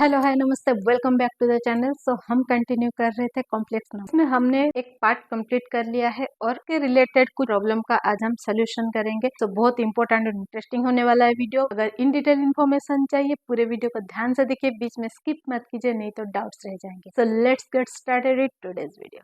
Hello hi नमस्ते, welcome back to the channel. हम continue कर रहे थे कॉम्प्लेक्स नंबर। इसमें हमने एक पार्ट कंप्लीट कर लिया है और के रिलेटेड कुछ प्रॉब्लम का आज हम सोल्यूशन करेंगे। बहुत इंपॉर्टेंट और इंटरेस्टिंग होने वाला है वीडियो। अगर इन डिटेल इन्फॉर्मेशन चाहिए पूरे वीडियो को ध्यान से देखिए, बीच में स्किप मत कीजिए नहीं तो डाउट्स रह जाएंगे। So let's get started with today's video.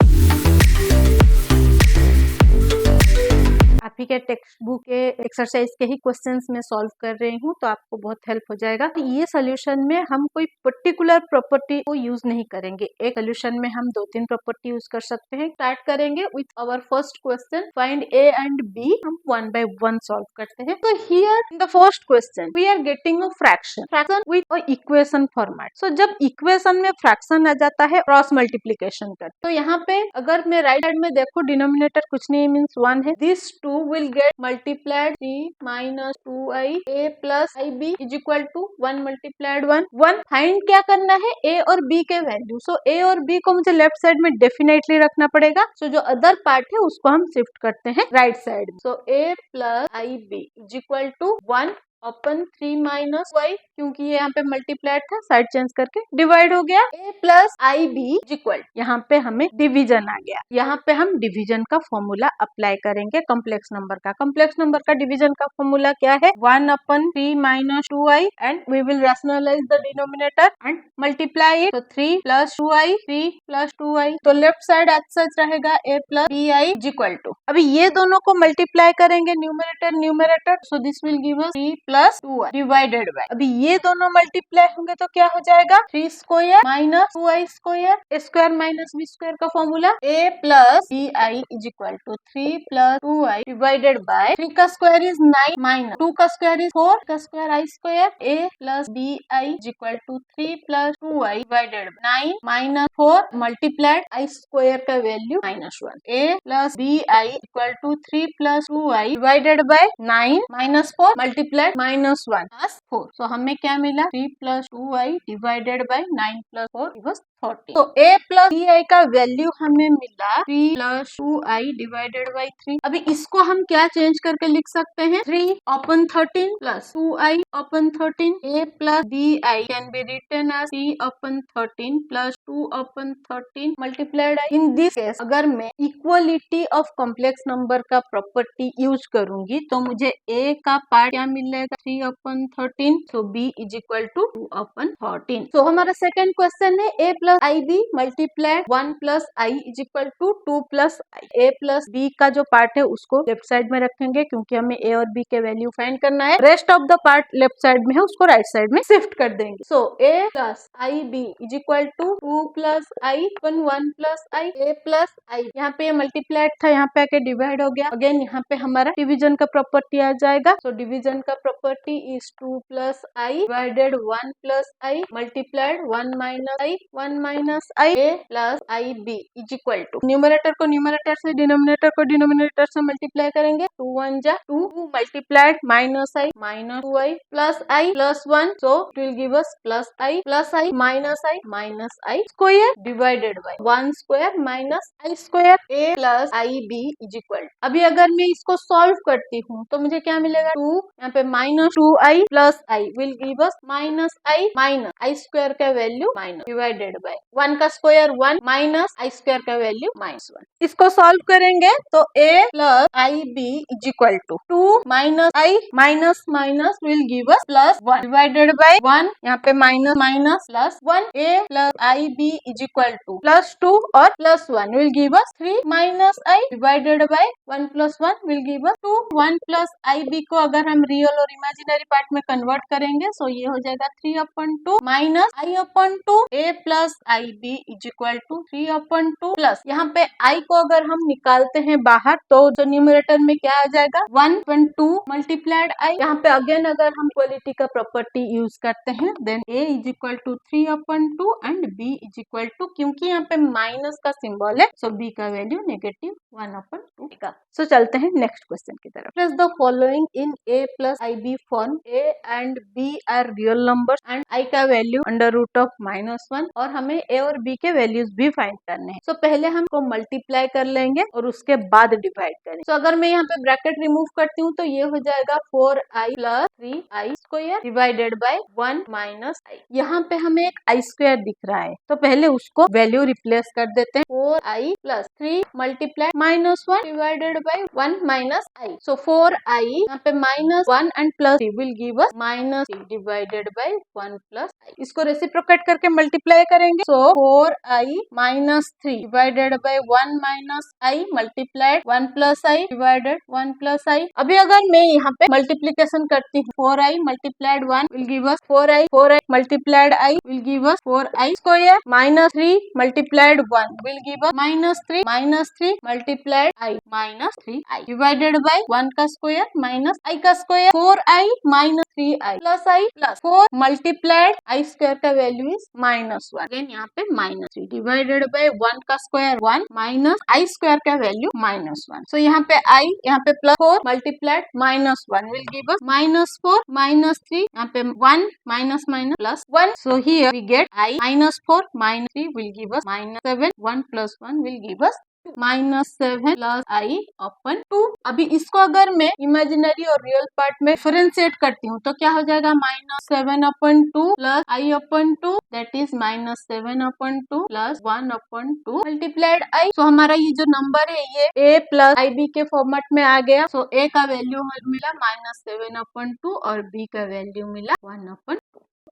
आप ही के टेक्स्ट बुक के एक्सरसाइज के ही क्वेश्चंस में सॉल्व कर रही हूँ, तो आपको बहुत हेल्प हो जाएगा। ये सोल्यूशन में हम कोई पर्टिकुलर प्रॉपर्टी को यूज नहीं करेंगे। एक सोल्यूशन में हम 2-3 प्रॉपर्टी यूज कर सकते हैं। स्टार्ट करेंगे with our first question, find A and B. हम 1 by 1 सॉल्व करते हैं। तो here in the first question we are getting a fraction with a equation format. So जब इक्वेशन में फ्रैक्शन आ जाता है क्रॉस मल्टीप्लीकेशन कर, तो यहाँ पे अगर मैं राइट साइड में देखो डिनोमिनेटर कुछ नहीं मीन्स 1 है। This 2 will get multiplied 3 minus 2i a plus ib is equal to 1 multiplied 1 find क्या करना है, a और b के वैल्यू। सो a और b को मुझे लेफ्ट साइड में डेफिनेटली रखना पड़ेगा। सो जो अदर पार्ट है उसको हम शिफ्ट करते हैं राइट साइड में। So a plus ib is equal to 1 अपन 3 माइनस वाई, क्योंकि ये यहाँ पे मल्टीप्लाइड था, साइड चेंज करके डिवाइड हो गया। a plus I B equal, यहाँ पे हमें डिवीजन आ गया। यहाँ पे हम डिवीजन का फॉर्मूला अप्लाई करेंगे कॉम्प्लेक्स नंबर का। कॉम्प्लेक्स नंबर का डिवीजन का फॉर्मूला क्या है, 1/3 minus 2i and we will rationalise the denominator and multiply it. तो 3 प्लस 2i, 3 प्लस 2i, तो लेफ्ट साइड एज सच रहेगा a plus bi equal to. अभी ये दोनों को मल्टीप्लाई करेंगे numerator numerator, so this will give us 3 plus 2i divided by, अभी ये दोनों मल्टीप्लाई होंगे तो क्या हो जाएगा, 3 square minus 2i square, a square minus b square का formula a plus bi is equal to 3 plus 2i divided by 3 का स्क्वायर इज 9 माइनस 2 का स्क्वायर इज 4 का square i square, a plus bi is equal to 3 plus 2i divided 9 minus 4 multiplied i square का value -1, a plus bi equal to 3 plus 2i divided by 9 minus 4 multiplied -1 plus 4। So हमें क्या मिला, 3 plus 2i divided by 9 plus 4 equals 40। तो a plus bi का value हमें मिला 3 plus 2i divided by 3। अभी इसको हम क्या चेंज करके लिख सकते हैं, 3/13 plus 2i upon 13। a plus bi can be written as 3/13 plus 2/13 multiplied i। In this case अगर मैं इक्वलिटी ऑफ कॉम्प्लेक्स नंबर का प्रॉपर्टी यूज करूंगी तो मुझे a का पार्ट क्या मिलेगा, 3/13, so b is equal to 2/13। So हमारा सेकंड क्वेश्चन है a plus I B multiplied 1 plus I is equal to 2 plus I. a plus b का जो पार्ट है उसको लेफ्ट साइड में रखेंगे क्योंकि हमें a और b के वैल्यू फाइंड करना है। Rest of the part left side में है उसको राइट साइड में शिफ्ट कर देंगे। So a plus I B is equal to 2 plus I 1 plus I, a plus I, यहाँ पे मल्टीप्लाइड था यहाँ पे आके डिवाइड हो गया। अगेन यहाँ पे हमारा डिवीजन का प्रॉपर्टी आ जाएगा। सो डिवीजन का property is 2 plus I divided 1 plus I multiplied 1 minus I a plus I B is equal to, numerator को न्यूमरेटर से डिनोमिनेटर को डिनोमिनेटर से मल्टीप्लाई करेंगे, 2 1 जा 2 multiplied minus I 2i plus I plus 1, so it will give us plus I minus I square divided by 1 square minus I square, a plus I B is equal. अभी अगर मैं इसको solve करती हूँ तो मुझे क्या मिलेगा, 2 यहाँ पे -2i plus i will give us minus I square का वैल्यू माइनस डिवाइडेड बाय 1 का स्क्वायर 1 माइनस आई स्क्वायर का वैल्यू -1। इसको सॉल्व करेंगे तो a plus I B is equal to 2 minus i minus minus will give us plus 1 divided by 1, यहाँ पे minus minus plus 1, a plus I B is equal to plus 2 और plus 1 will give us 3 minus i divided by 1 plus 1 will give us 2। 1 plus I b को अगर हम real और imaginary part में convert करेंगे सो ये हो जाएगा 3/2 minus i/2, a plus I B is equal to 3/2 plus, यहाँ पे i को अगर हम निकालते हैं बाहर तो जो न्यूमरेटर में क्या आ जाएगा, 1/2 मल्टीप्लाइड i। यहाँ पे अगेन अगर हम इक्वलिटी का प्रॉपर्टी यूज करते हैं then a is equal to 3/2 and b is equal to, क्योंकि यहाँ पे माइनस का सिंबल है सो b का वैल्यू नेगेटिव 1/2 का। सो चलते हैं नेक्स्ट क्वेश्चन की तरफ। Place the following in a plus I b form, a and b are real number and i का वैल्यू अंडर रूट ऑफ -1 और हमें ए और बी के वैल्यूज भी फाइंड करने हैं। तो पहले हमको मल्टीप्लाई कर लेंगे और उसके बाद डिवाइड करेंगे। तो अगर मैं यहाँ पे ब्रैकेट रिमूव करती हूँ तो ये हो जाएगा 4i plus 3i square divided by 1 minus आई। यहाँ पे हमें एक आई स्क्वायर दिख रहा है तो पहले उसको वैल्यू रिप्लेस कर देते हैं। 4i plus 3 multiply -1 divided by 1 minus I. So 4i यहाँ पे -1 and plus 3 will give us -3 divided by 1 plus I. इसको रेसिप्रोकेट करके मल्टीप्लाई करेंगे। So 4i minus 3 divided by 1 minus I multiplied 1 plus I divided 1 plus I. अभी अगर मैं यहाँ पे मल्टीप्लीकेशन करती हूँ 4i multiplied 1 will give us 4i multiplied I will give us 4i square minus 3 multiplied 1 will give us -3 multiplied I minus 3i divided by 1 का square minus I का square 4i minus 3i plus I plus 4 multiplied I square का value is -1 again यहाँ पे -3 divided by 1 का square 1 minus आई square का value -1। So यहाँ पे I यहाँ पे plus 4 multiplied -1 will give us -4 -3 यहाँ पे 1 minus minus plus 1। So here we get i -4 -3 will give us -7 1 plus 1 will give us -7 plus i upon 2। अभी इसको अगर मैं इमेजिनरी और रियल पार्ट में डिफरेंशिएट करती हूँ तो क्या हो जाएगा -7/2 plus i/2 that is -7/2 plus 1/2 multiplied i. So हमारा ये जो नंबर है ये a प्लस ib के फॉर्मेट में आ गया। सो a का वैल्यू मिला -7/2 और b का वैल्यू मिला 1/2।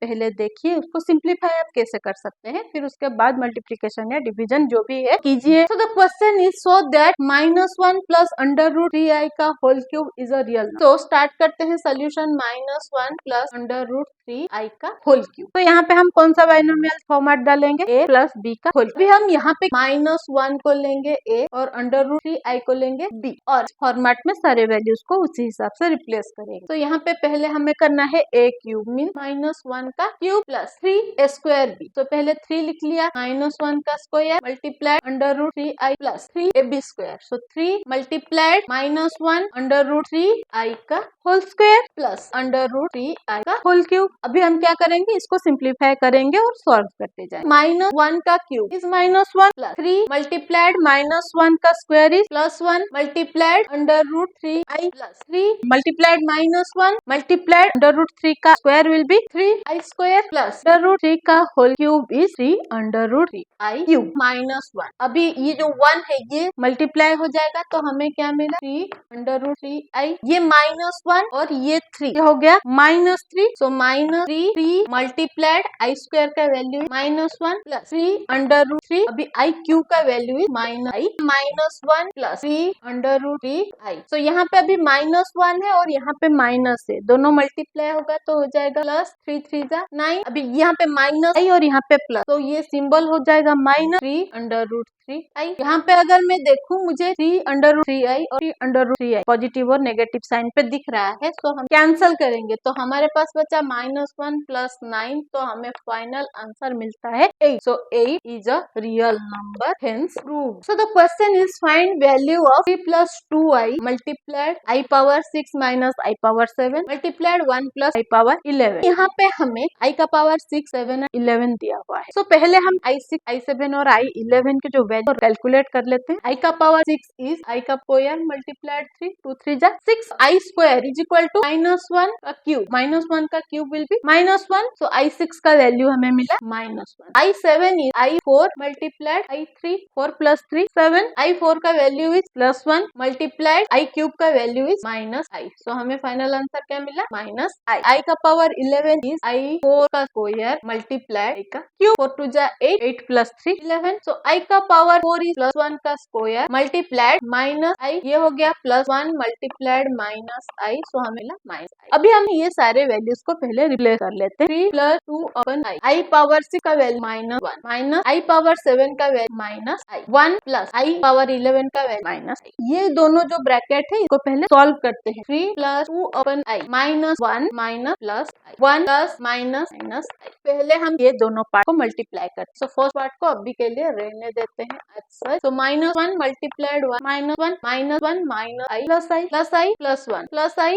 पहले देखिए उसको सिंप्लीफाई आप कैसे कर सकते हैं, फिर उसके बाद मल्टीप्लिकेशन या डिवीजन जो भी है कीजिए। तो the question is so that -1 plus under root 3i का whole cube is a real number. तो स्टार्ट करते हैं solution -1 plus under root 3i का होल क्यूब। तो यहाँ पे हम कौन सा बाइनोमियल फॉर्मेट डालेंगे a प्लस b का होल। अभी हम यहाँ पे -1 को लेंगे a और अंडर रूट 3i को लेंगे b और फॉर्मेट में सारे वैल्यूज को उसी हिसाब से रिप्लेस करेंगे। तो यहाँ पे पहले हमें करना है a क्यूब मीन -1 का cube plus 3a square b। तो पहले 3 लिख लिया -1 का square multiplied under root 3i plus 3ab square. So 3 multiplied -1 under root 3i का whole square plus under root 3i का होल क्यूब। अभी हम क्या करेंगे इसको सिंप्लीफाई करेंगे और सॉल्व करते जाएंगे। -1 का क्यूब इज -1 प्लस 3 मल्टीप्लाइड -1 का square is +1 multiplied under root 3i plus 3 multiplied -1 multiplied under root 3 का square will be 3i square plus under root 3 का whole cube is 3 under root 3i cube -1। अभी ये जो 1 है ये मल्टीप्लाई हो जाएगा तो हमें क्या मिला 3 अंडर रूट 3i। ये -1 और ये 3 हो गया -3। सो -3 मल्टीप्लाइड आई स्क्वायर का वैल्यू -1 प्लस 3 अंडर रूट 3। अभी आई क्यूब का value is -1 plus 3 under root 3i। So यहाँ पे अभी -1 है और यहाँ पे माइनस है, दोनों मल्टीप्लाई होगा तो हो जाएगा प्लस 3 3 जा 9। अभी यहाँ पे माइनस आई और यहाँ पे प्लस तो ये सिंबल हो जाएगा -3 अंडर रूट 3i। यहाँ पे अगर मैं देखूं मुझे 3 अंडर रूट 3i और 3 अंडर रूट 3i पॉजिटिव और नेगेटिव साइन पे दिख रहा है। तो हम कैंसिल करेंगे तो हमारे पास बचा -1 प्लस 9 तो हमें फाइनल आंसर मिलता है 8। सो 8 is a real number hence proved. So the question is find value of 3 plus 2i multiplied i power 6 minus i power 7 multiplied 1 plus i power 11। यहाँ पे हमें i का पावर 6 7 11 दिया हुआ है। सो पहले हम i6 i7 और i11 के जो वैल्यू कैलकुलेट कर लेते हैं। i का पावर 6 इज i का स्क्वायर मल्टीप्लाइड 3 2 3 जा 6 i square is equal to -1 का क्यूब। -1 का cube will be -1। So i6 का वैल्यू हमें मिला -1। i7 is i4 multiplied i3 4 plus 3 7 i4 का value is +1 multiplied i cube का वैल्यू इज -i। सो हमें फाइनल आंसर क्या मिला -i। i का पावर 11 इज i4 का स्क्वायर मल्टीप्लाइड i का क्यूब 4 2 जा 8 8 प्लस 3 11। सो i का पावर 4 इज +1 का स्क्वायर मल्टीप्लाइड -i ये हो गया +1 मल्टीप्लाइड -i। सो हमें मिला -i। अभी हम ये सारे वैल्यूज को पहले मल्टीप्लाई कर लेते हैं। 3 प्लस 2 अपन आई पावर 6 का वैल्यू -1 माइनस आई पावर 7 का value minus i 1 plus I power 11 का वैल्यू माइनस। ये दोनों जो ब्रैकेट है इसको पहले सॉल्व करते हैं। 3 plus 2 upon I -1 minus plus I 1 plus minus minus आई। पहले हम ये दोनों पार्ट को मल्टीप्लाई करते हैं। सो फर्स्ट पार्ट को अभी के लिए रहने देते हैं। अच्छा, तो -1 multiplied 1 -1 -1 minus I plus I plus I plus 1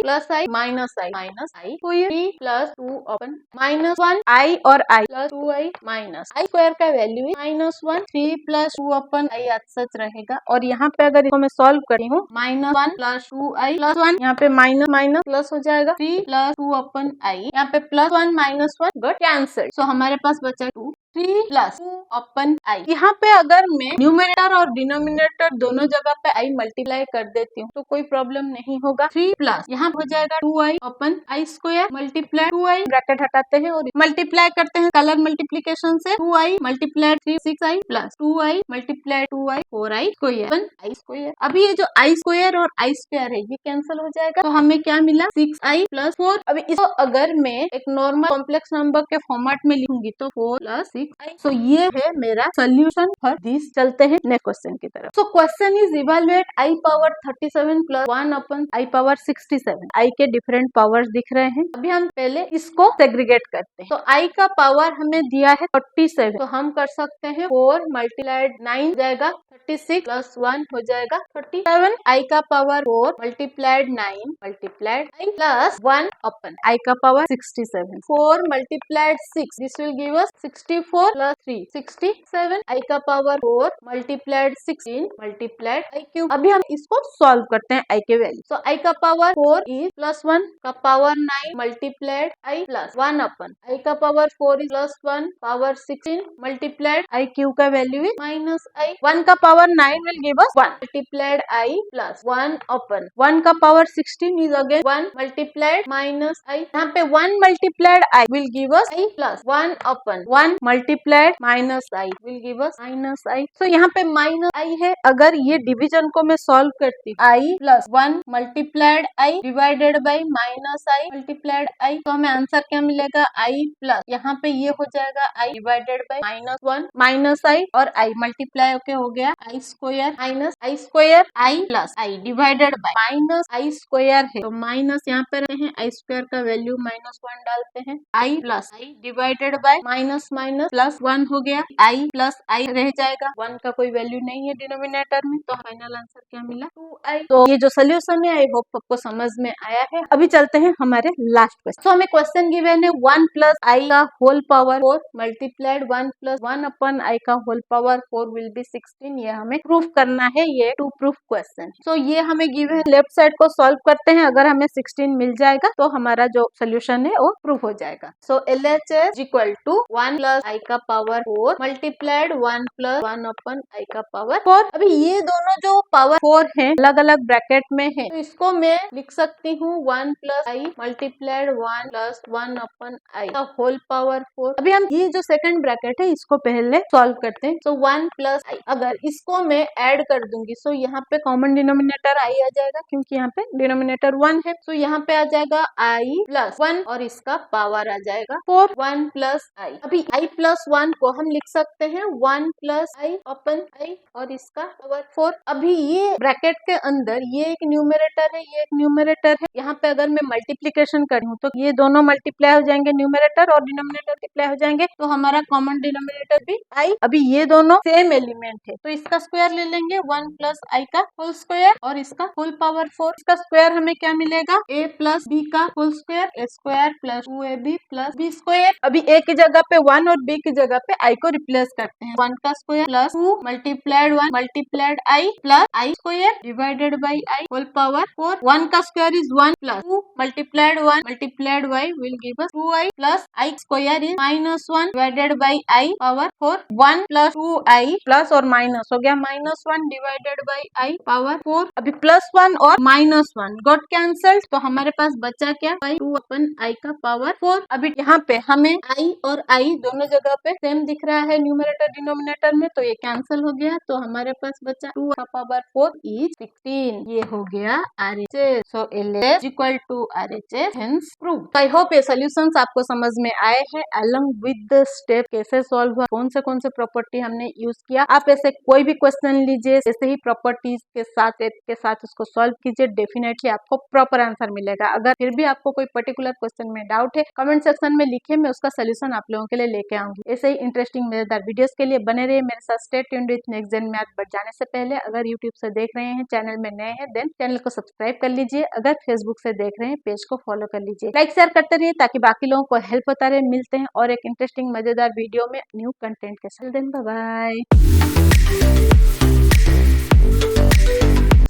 plus I minus आई। तो ये 3 प्लस 2 अपन -1 आई और आई प्लस 2 आई माइनस आई स्क्वायर का वैल्यू है -1 3 प्लस 2 अपन आई सच रहेगा। और यहाँ पे अगर इसको मैं सॉल्व करी हूँ -1 प्लस 2 आई प्लस 1, यहाँ पे माइनस माइनस प्लस हो जाएगा। 3 प्लस 2 अपन आई, यहाँ पे +1 -1 गट कैंसिल। सो हमारे पास बचा 2 3 प्लस 2 अपन आई। यहाँ पे अगर मैं न्यूमरेटर और डिनोमिनेटर दोनों जगह पे आई मल्टीप्लाई कर देती हूँ तो कोई प्रॉब्लम नहीं होगा। 3 प्लस यहाँ हो जाएगा 2i upon i square multiply 2i bracket हटाते हैं और मल्टीप्लाई करते हैं कलर मल्टीप्लीकेशन से। 2i multiply 3 6i plus 2i multiply 2i 4i square upon i square. अभी ये जो आई स्क्वायर और आई स्क्वायर है ये कैंसिल हो जाएगा तो हमें क्या मिला 6i प्लस 4। अभी इसको अगर मैं एक नॉर्मल कॉम्प्लेक्स नंबर के फॉर्मेट में लिखूंगी तो 4 प्लस 6। So, ये है मेरा सोल्यूशन फॉर दिस। चलते हैं नेक्स्ट क्वेश्चन की तरफ। So question is evaluate I power 37 plus 1 upon I power 67। आई के डिफरेंट पावर्स दिख रहे हैं। अभी हम पहले इसको सेग्रीगेट करते हैं। तो आई का पावर हमें दिया है 37, तो हम कर सकते हैं 4 मल्टीप्लाइड 9 जाएगा 36 प्लस 1 हो जाएगा 37। आई का power 4 multiplied 9 multiplied i plus 1 upon i का power 67। 4 multiplied 6 this will give us 64 plus 3 67। आई का power 4 multiplied 16 multiplied i cube. अभी हम इसको सॉल्व करते हैं आई के वैल्यू। सो आई का पावर 4 इज प्लस 1 का power 9 multiplied i plus 1 upon i का power 4 is plus 1 power 16 multiplied i cube का वैल्यू इज माइनस आई। 1 का power 9 will give us 1 multiplied i plus 1 upon 1 का power 16 is again 1 multiplied minus आई। यहाँ पे 1 multiplied I will give us i plus 1 upon 1 multiplied minus i will give us minus I. सो यहाँ पे minus आई है। अगर ये division को मैं सॉल्व करती हूँ i plus 1 multiplied i divided by minus I multiplied i तो हमें आंसर क्या मिलेगा आई प्लस यहाँ पे ये हो जाएगा i divided by -1 minus i और आई मल्टीप्लाई होके हो गया i square minus I square i plus I divided by minus I square है तो माइनस यहाँ पे रहे हैं आई स्क्वायर का वैल्यू -1 डालते हैं i plus I divided by minus minus plus 1 हो गया आई प्लस आई रह जाएगा 1 का कोई वैल्यू नहीं है डिनोमिनेटर में तो फाइनल आंसर क्या मिला 2i। तो ये जो सोल्यूशन है आई होप आपको समझ में आया है। अभी चलते हैं हमारे लास्ट क्वेश्चन। तो हमें क्वेश्चन गिवन है 1 प्लस आई का whole power 4 multiplied 1 plus 1 upon i का होल पावर 4 विल बी 16। ये हमें प्रूफ करना है। ये टू प्रूफ क्वेश्चन। सो ये हमें गिवन है। लेफ्ट साइड को सॉल्व करते हैं। अगर हमें 16 मिल जाएगा तो हमारा जो सोल्यूशन है वो प्रूफ हो जाएगा। सो LHS इक्वल टू 1 प्लस आई का power 4 multiplied 1 plus 1 upon i का पावर 4। अभी ये दोनों जो पावर 4 है अलग अलग ब्रैकेट में है तो इसको मैं लिख सकती हूँ 1 plus I multiplied 1 plus 1 upon i का होल पावर 4। अभी हम ये जो सेकंड ब्रैकेट है इसको पहले सॉल्व करते हैं। सो 1 प्लस आई अगर इसको मैं ऐड कर दूंगी सो यहाँ पे कॉमन डिनोमिनेटर आई आ जाएगा क्योंकि यहाँ पे डिनोमिनेटर 1 है। सो यहाँ पे आ जाएगा आई प्लस 1 और इसका पावर आ जाएगा 4 1 प्लस आई। अभी आई प्लस 1 को हम लिख सकते हैं 1 प्लस आई अपन आई और इसका पावर 4। अभी ये ब्रैकेट के अंदर ये एक न्यूमरेटर है ये एक न्यूमरेटर है। यहाँ पे अगर मैं मल्टीप्लीकेशन करूँ तो ये दोनों मल्टीप्लाई हो जाएंगे न्यूमरेटर और डिनोमिनेटर मल्टीप्लाई हो जाएंगे तो हमारा कॉमन डिनोमिनेटर भी आई। अभी ये दोनों सेम एलिमेंट है तो इसका स्क्वायर ले लेंगे 1 प्लस आई का होल स्क्वायर और इसका होल पावर 4। इसका स्क्वायर हमें क्या मिलेगा a प्लस बी का whole square a square plus 2ab plus b square. अभी a की जगह पे 1 और b की जगह पे i को रिप्लेस करते हैं। 1 का square plus 2 multiplied 1 multiplied i plus i square divided by i whole power 4। 1 का square is 1 plus 2 multiplied 1 multiplied y will give us 2i plus i square is -1 divided by i power 4। 1 plus 2i plus और minus हो गया -1 divided by i power 4। अभी +1 और -1 got cancelled तो हमारे पास बचा क्या 2 अपन i का पावर 4। अभी यहाँ पे हमें i और i दोनों जगह जगह पे सेम दिख रहा है न्यूमरेटर डिनोमिनेटर में, तो ये कैंसिल हो गया। तो हमारे पास बचा 2 का पावर 4 इज 16। ये हो गया RHS। So LHS equal to RHS, hence prove. I hope ये सॉल्यूशंस आपको समझ में आए हैं, अलोंग विद द स्टेप कैसे सॉल्व हुआ, कौन से प्रॉपर्टी हमने यूज किया। आप ऐसे कोई भी क्वेश्चन लीजिए, ऐसे ही प्रॉपर्टीज के साथ उसको सॉल्व कीजिए, डेफिनेटली आपको प्रॉपर आंसर मिलेगा। अगर फिर भी आपको कोई पर्टिकुलर क्वेश्चन में डाउट है, कमेंट सेक्शन में लिखिए, मैं उसका सोल्यूशन आप लोगों के लिए लेके आऊंगी। ऐसे ही इंटरेस्टिंग मजेदार वीडियोस के लिए बने रहिए मेरे साथ। Stay tuned with next gen math. But जाने से पहले अगर यूट्यूब से देख रहे हैं, चैनल में नए हैं, देन चैनल को सब्सक्राइब कर लीजिए। अगर फेसबुक से देख रहे हैं, पेज को फॉलो कर लीजिए। लाइक शेयर करते रहिए ताकि बाकी लोगों को हेल्प होता रहे। मिलते हैं और एक इंटरेस्टिंग मजेदार वीडियो में न्यू कंटेंट के साथ। Bye bye.